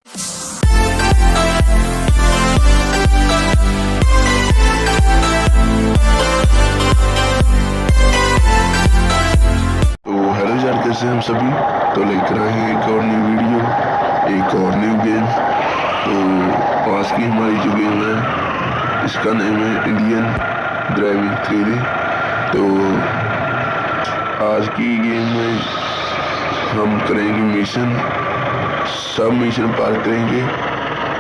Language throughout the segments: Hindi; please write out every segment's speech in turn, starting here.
तो हेलो यार, कैसे हम सभी। तो लेकर आए हैं एक और न्यू वीडियो, एक और न्यू गेम। तो आज की हमारी जो गेम है इसका नाम है इंडियन ड्राइविंग 3D। तो आज की गेम में हम करेंगे मिशन, सब मिशन पार करेंगे।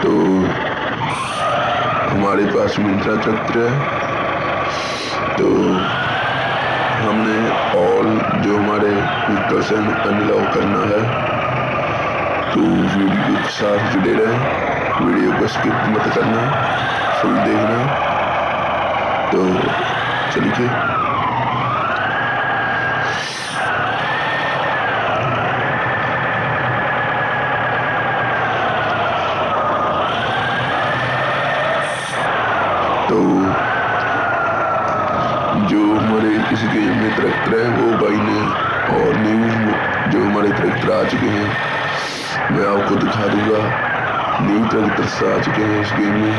तो हमारे पास मिंत्रा ट्रैक्टर है, तो हमने ऑल जो हमारे व्हीकल्स हैं अनलॉक करना है। तो वीडियो के साथ जुड़े रहें, वीडियो को स्किप मत करना, फुल देखना। तो चलिए तो जो हमारे इस गेम में ट्रैक्टर है वो भाई ने और न्यू जो हमारे ट्रैक्टर आ चुके हैं मैं आपको दिखा दूंगा। न्यू ट्रैक्टर आ चुके हैं इस गेम में।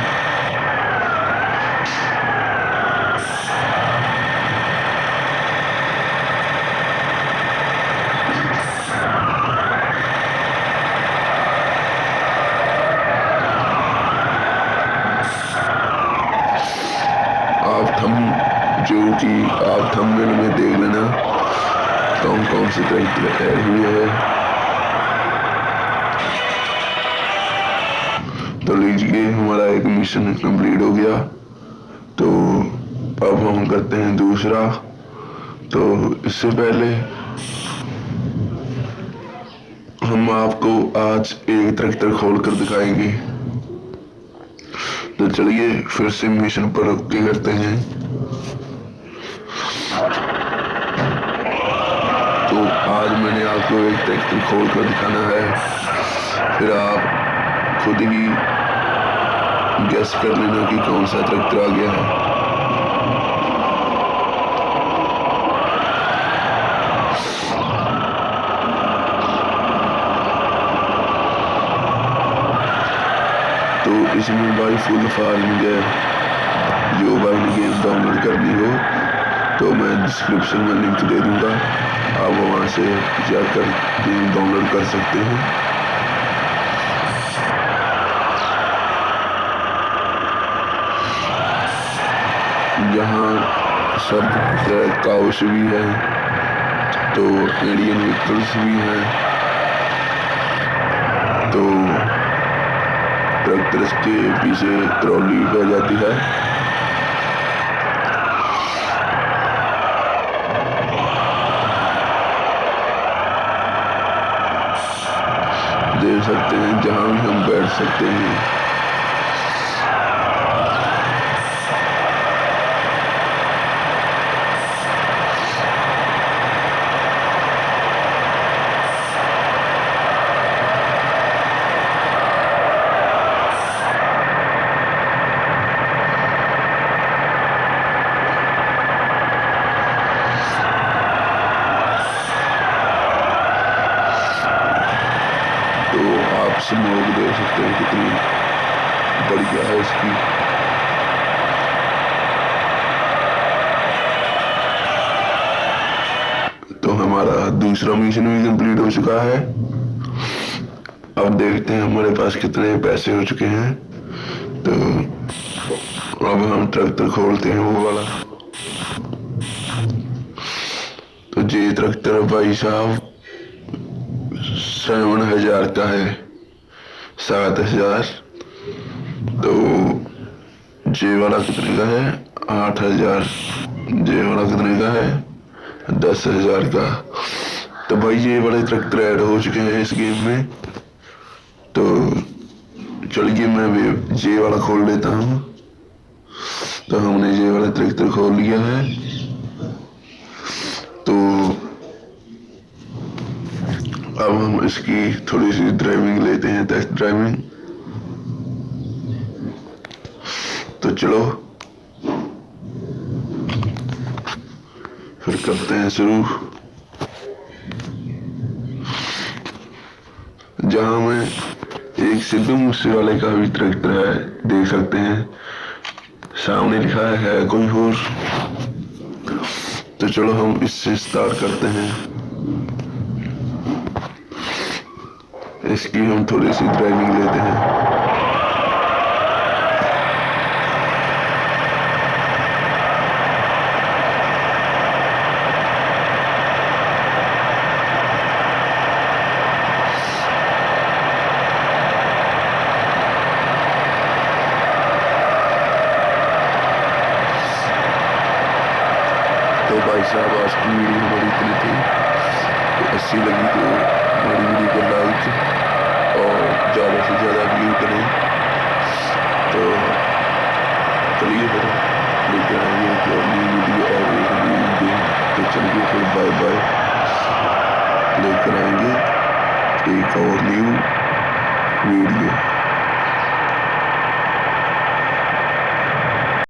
आप थंबनेल में देख लेना कौन कौन से ट्रैक्टर ऐड हुए हैं। तो लीजिए, हमारा एक मिशन कंप्लीट हो गया। तो अब हम करते हैं दूसरा। तो इससे पहले हम आपको आज एक ट्रैक्टर खोल कर दिखाएंगे। तो चलिए फिर से मिशन पर ओके करते हैं। तो आज मैंने आपको एक ट्रैक्टर खोल कर दिखाना है, फिर आप खुद ही गेस कर लेना कि कौन सा ट्रैक्टर आ गया है। तो इसमें भाई फुल फार्मिंग है। जो भाई ने गेम डाउनलोड करनी हो तो मैं डिस्क्रिप्शन में लिंक दे दूंगा, आप वहाँ से जाकर गेम डाउनलोड कर सकते हैं। यहाँ सब काउस भी है, तो इंडियन व्हीकल्स भी हैं। तो ट्रैक्टर्स के पीछे ट्रॉली बह जाती है। देख सकते हैं जहाँ भी हम बैठ सकते हैं। स्मोक देख सकते हैं कितनी बढ़िया है इसकी। तो हमारा दूसरा मिशन भी कंप्लीट हो चुका है। अब देखते हैं हमारे पास कितने पैसे हो चुके हैं। तो अब हम ट्रैक्टर खोलते हैं वो वाला। तो ये ट्रैक्टर भाई साहब 7,000 का है, 7,000। तो जे वाला कितने का है? 8,000। जे वाला कितने का है? 10,000 का। तो भाई ये वाले ट्रैक्टर ऐड हो चुके हैं इस गेम में। तो चलिए मैं भी जे वाला खोल लेता हूँ। तो हमने जे वाला ट्रैक्टर खोल लिया है। तो अब हम इसकी थोड़ी सी ड्राइविंग लेते हैं, टेस्ट ड्राइविंग। तो चलो फिर करते हैं शुरू। जहां मैं एक सिद्धू मूसेवाले का भी ट्रैक्टर है, देख सकते हैं। सामने लिखा है कोई और। तो चलो हम इससे स्टार्ट करते हैं। इसकी हम थोड़ी सी ड्राइविंग लेते हैं। तो भाई साहब आज की वीडियो हमारी इतनी थी। तो अच्छी लगी तो हमारी वीडियो को लाइक और ज़्यादा से